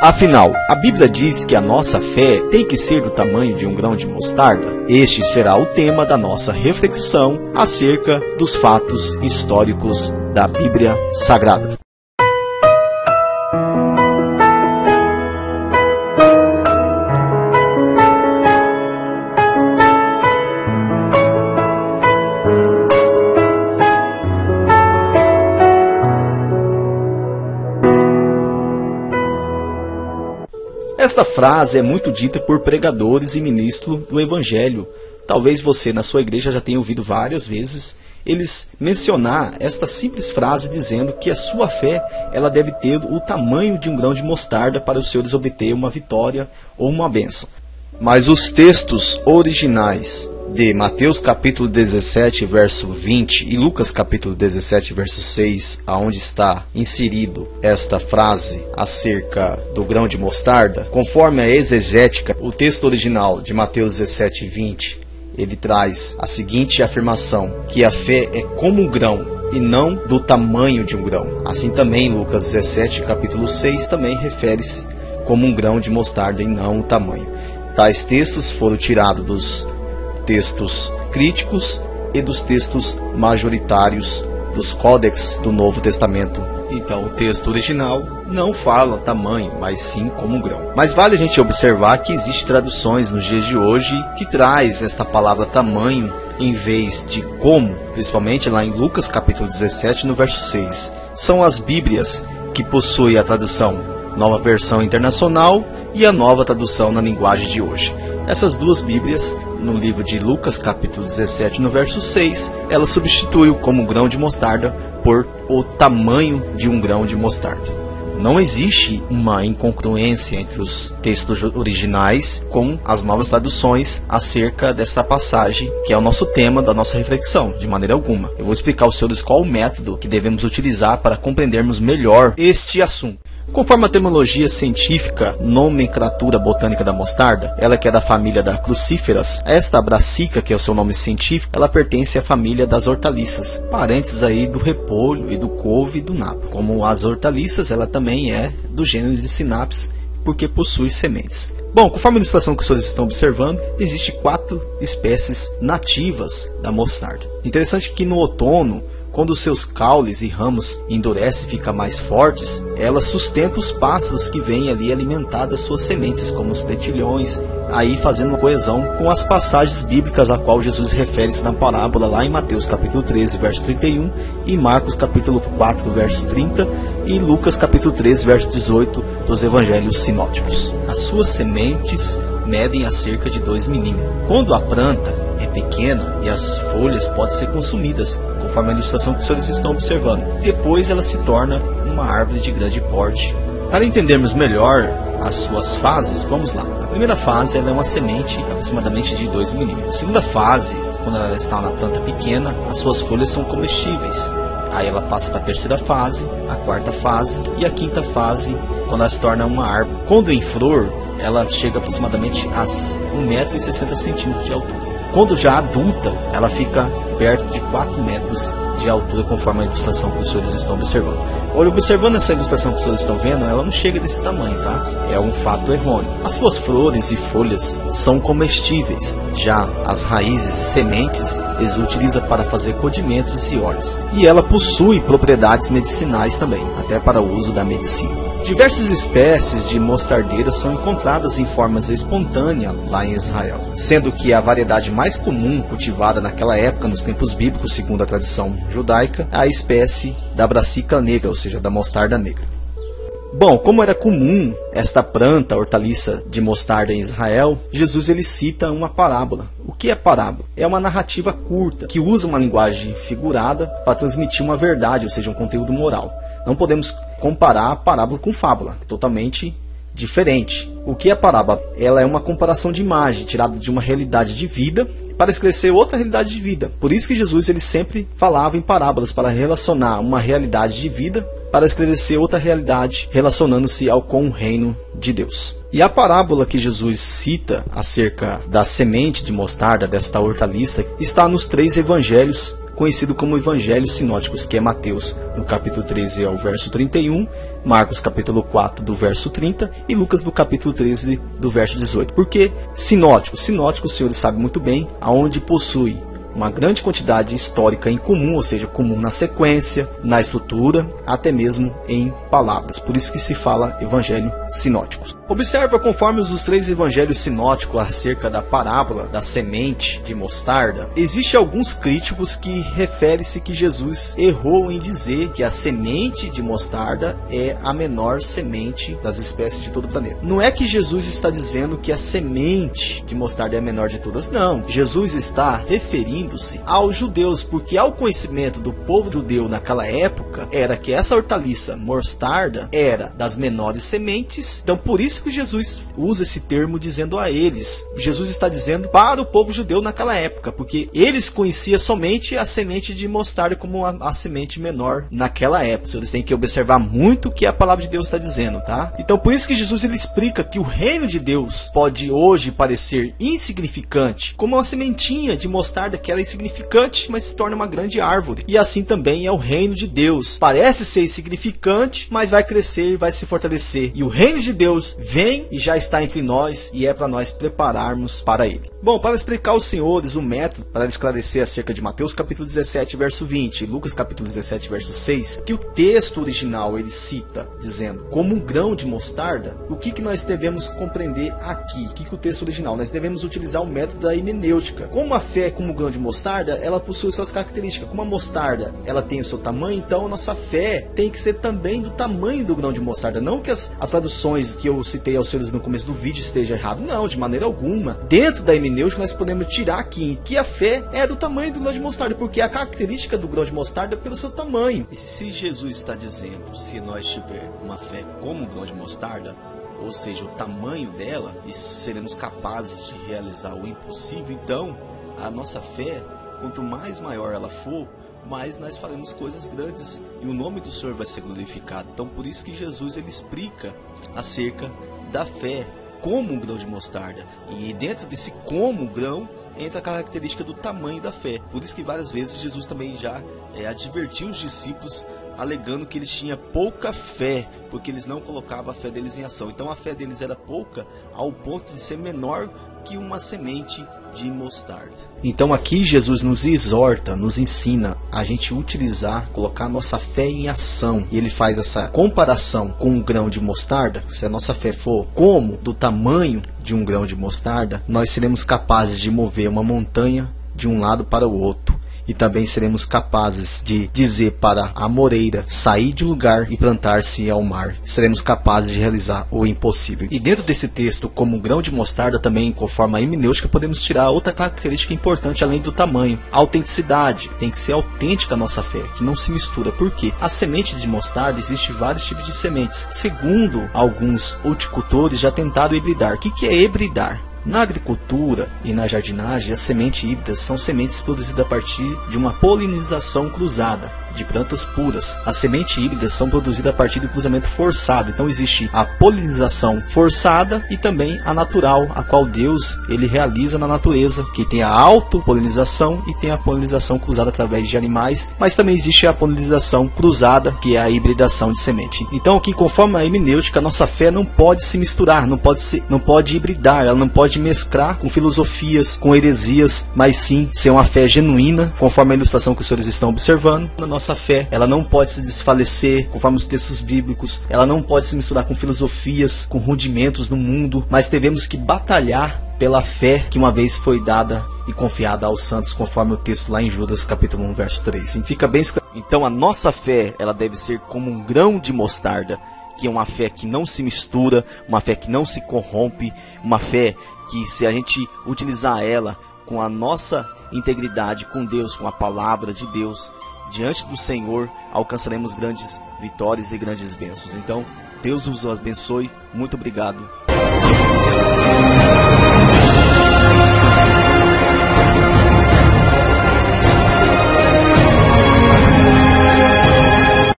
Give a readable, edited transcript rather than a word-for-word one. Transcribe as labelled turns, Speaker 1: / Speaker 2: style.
Speaker 1: Afinal, a Bíblia diz que a nossa fé tem que ser do tamanho de um grão de mostarda. Este será o tema da nossa reflexão acerca dos fatos históricos da Bíblia Sagrada. Esta frase é muito dita por pregadores e ministros do Evangelho. Talvez você na sua igreja já tenha ouvido várias vezes eles mencionar esta simples frase dizendo que a sua fé ela deve ter o tamanho de um grão de mostarda para os senhores obter uma vitória ou uma bênção. Mas os textos originais de Mateus capítulo 17, verso 20 e Lucas capítulo 17, verso 6, aonde está inserido esta frase acerca do grão de mostarda, conforme a exegética, o texto original de Mateus 17, 20, ele traz a seguinte afirmação, que a fé é como um grão e não do tamanho de um grão. Assim também Lucas 17, capítulo 6, também refere-se como um grão de mostarda e não o tamanho. Tais textos foram tirados dos textos críticos e dos textos majoritários dos códex do Novo Testamento. Então o texto original não fala tamanho, mas sim como um grão. Mas vale a gente observar que existem traduções nos dias de hoje que traz esta palavra tamanho em vez de como, principalmente lá em Lucas capítulo 17, no verso 6. São as Bíblias que possuem a tradução Nova Versão Internacional e a nova tradução na linguagem de hoje. Essas duas Bíblias, no livro de Lucas capítulo 17, no verso 6, ela substitui como grão de mostarda por o tamanho de um grão de mostarda. Não existe uma incongruência entre os textos originais com as novas traduções acerca desta passagem, que é o nosso tema da nossa reflexão, de maneira alguma. Eu vou explicar aos senhores qual o método que devemos utilizar para compreendermos melhor este assunto. Conforme a terminologia científica, nomenclatura botânica da mostarda, ela que é da família da crucíferas, esta brassica, que é o seu nome científico, ela pertence à família das hortaliças, parentes aí do repolho e do couve e do nabo. Como as hortaliças, ela também é do gênero de sinapse, porque possui sementes. Bom, conforme a ilustração que os senhores estão observando, existem 4 espécies nativas da mostarda. Interessante que no outono, quando os seus caules e ramos endurecem e ficam mais fortes, ela sustenta os pássaros que vêm ali alimentar das suas sementes, como os tetilhões, aí fazendo uma coesão com as passagens bíblicas a qual Jesus refere-se na parábola lá em Mateus capítulo 13, verso 31, e Marcos capítulo 4, verso 30, e Lucas capítulo 13, verso 18 dos evangelhos sinóticos. As suas sementes medem a cerca de 2 milímetros. Quando a planta é pequena e as folhas podem ser consumidas, conforme a ilustração que os senhores estão observando. Depois ela se torna uma árvore de grande porte. Para entendermos melhor as suas fases, vamos lá. A primeira fase ela é uma semente aproximadamente de 2 milímetros. A segunda fase, quando ela está na planta pequena, as suas folhas são comestíveis. Aí ela passa para a terceira fase, a quarta fase e a quinta fase, quando ela se torna uma árvore. Quando em flor, ela chega aproximadamente a 1,60 m de altura. Quando já adulta, ela fica perto de 4 metros de altura, conforme a ilustração que os senhores estão observando. Olha, observando essa ilustração que os senhores estão vendo, ela não chega desse tamanho, tá? É um fato errôneo. As suas flores e folhas são comestíveis. Já as raízes e sementes, eles utilizam para fazer condimentos e óleos. E ela possui propriedades medicinais também, até para o uso da medicina. Diversas espécies de mostardeiras são encontradas em formas espontâneas lá em Israel, sendo que a variedade mais comum cultivada naquela época, nos tempos bíblicos, segundo a tradição judaica, é a espécie da brassica negra, ou seja, da mostarda negra. Bom, como era comum esta planta, hortaliça de mostarda em Israel, Jesus ele cita uma parábola. O que é parábola? É uma narrativa curta, que usa uma linguagem figurada para transmitir uma verdade, ou seja, um conteúdo moral. Não podemos comparar a parábola com fábula, totalmente diferente. O que é parábola? Ela é uma comparação de imagem, tirada de uma realidade de vida, para esclarecer outra realidade de vida. Por isso que Jesus ele sempre falava em parábolas, para relacionar uma realidade de vida, para esclarecer outra realidade, relacionando-se com o reino de Deus. E a parábola que Jesus cita acerca da semente de mostarda, desta hortaliça, está nos 3 evangelhos conhecido como Evangelhos Sinóticos, que é Mateus, no capítulo 13 ao verso 31, Marcos capítulo 4 do verso 30 e Lucas do capítulo 13 do verso 18. Por que sinótico? Sinótico, os senhores sabem muito bem, aonde possui uma grande quantidade histórica em comum, ou seja, comum na sequência, na estrutura, até mesmo em palavras. Por isso que se fala evangelho sinóticos. Observa conforme os três evangelhos sinóticos acerca da parábola da semente de mostarda, existem alguns críticos que referem-se que Jesus errou em dizer que a semente de mostarda é a menor semente das espécies de todo o planeta. Não é que Jesus está dizendo que a semente de mostarda é a menor de todas, não. Jesus está referindo aos judeus, porque ao conhecimento do povo judeu naquela época era que essa hortaliça mostarda era das menores sementes. Então por isso que Jesus usa esse termo dizendo a eles. Jesus está dizendo para o povo judeu naquela época, porque eles conheciam somente a semente de mostarda como a semente menor naquela época. Eles têm que observar muito o que a palavra de Deus está dizendo, tá? Então por isso que Jesus ele explica que o reino de Deus pode hoje parecer insignificante, como uma sementinha de mostarda que ela é insignificante, mas se torna uma grande árvore. E assim também é o reino de Deus. Parece ser insignificante, mas vai crescer, vai se fortalecer. E o reino de Deus vem e já está entre nós, e é para nós prepararmos para ele. Bom, para explicar aos senhores o método para esclarecer acerca de Mateus capítulo 17, verso 20, e Lucas capítulo 17, verso 6, que o texto original ele cita, dizendo, como um grão de mostarda, o que nós devemos compreender aqui? O que o texto original? Nós devemos utilizar o método da hermenêutica. Como a fé, como um grão de mostarda, ela possui suas características. Como a mostarda, ela tem o seu tamanho, então a nossa fé tem que ser também do tamanho do grão de mostarda. Não que as traduções que eu citei aos senhores no começo do vídeo esteja errado, não, de maneira alguma. Dentro da hermenêutica nós podemos tirar aqui que a fé é do tamanho do grão de mostarda, porque a característica do grão de mostarda é pelo seu tamanho. E se Jesus está dizendo, se nós tiver uma fé como o grão de mostarda, ou seja, o tamanho dela, e seremos capazes de realizar o impossível, então a nossa fé, quanto mais maior ela for, mais nós faremos coisas grandes e o nome do Senhor vai ser glorificado. Então por isso que Jesus ele explica acerca da fé como um grão de mostarda, e dentro desse como grão entra a característica do tamanho da fé. Por isso que várias vezes Jesus também já advertiu os discípulos, alegando que eles tinham pouca fé, porque eles não colocavam a fé deles em ação. Então a fé deles era pouca ao ponto de ser menor que uma semente de mostarda. Então aqui Jesus nos exorta, nos ensina a gente utilizar, colocar nossa fé em ação. E ele faz essa comparação com um grão de mostarda. Se a nossa fé for como do tamanho de um grão de mostarda, nós seremos capazes de mover uma montanha de um lado para o outro. E também seremos capazes de dizer para a moreira sair de um lugar e plantar-se ao mar. Seremos capazes de realizar o impossível. E dentro desse texto, como um grão de mostarda, também, conforme a hermenêutica, podemos tirar outra característica importante além do tamanho. A autenticidade. Tem que ser autêntica a nossa fé, que não se mistura. Por quê? A semente de mostarda, existe vários tipos de sementes. Segundo alguns horticultores, já tentaram hibridar. O que é hibridar? Na agricultura e na jardinagem, as sementes híbridas são sementes produzidas a partir de uma polinização cruzada de plantas puras. As sementes híbridas são produzidas a partir do cruzamento forçado. Então existe a polinização forçada e também a natural, a qual Deus ele realiza na natureza, que tem a autopolinização e tem a polinização cruzada através de animais, mas também existe a polinização cruzada, que é a hibridação de semente. Então aqui, conforme a hermenêutica, a nossa fé não pode se misturar, não pode hibridar, ela não pode mesclar com filosofias, com heresias, mas sim ser uma fé genuína, conforme a ilustração que os senhores estão observando. Na nossa fé, ela não pode se desfalecer, conforme os textos bíblicos, ela não pode se misturar com filosofias, com rudimentos do mundo, mas devemos que batalhar pela fé que uma vez foi dada e confiada aos santos, conforme o texto lá em Judas capítulo 1, verso 3. Fica bem escrito. Então a nossa fé, ela deve ser como um grão de mostarda, que é uma fé que não se mistura, uma fé que não se corrompe, uma fé que, se a gente utilizar ela com a nossa integridade com Deus, com a palavra de Deus, diante do Senhor, alcançaremos grandes vitórias e grandes bênçãos. Então, Deus os abençoe. Muito obrigado.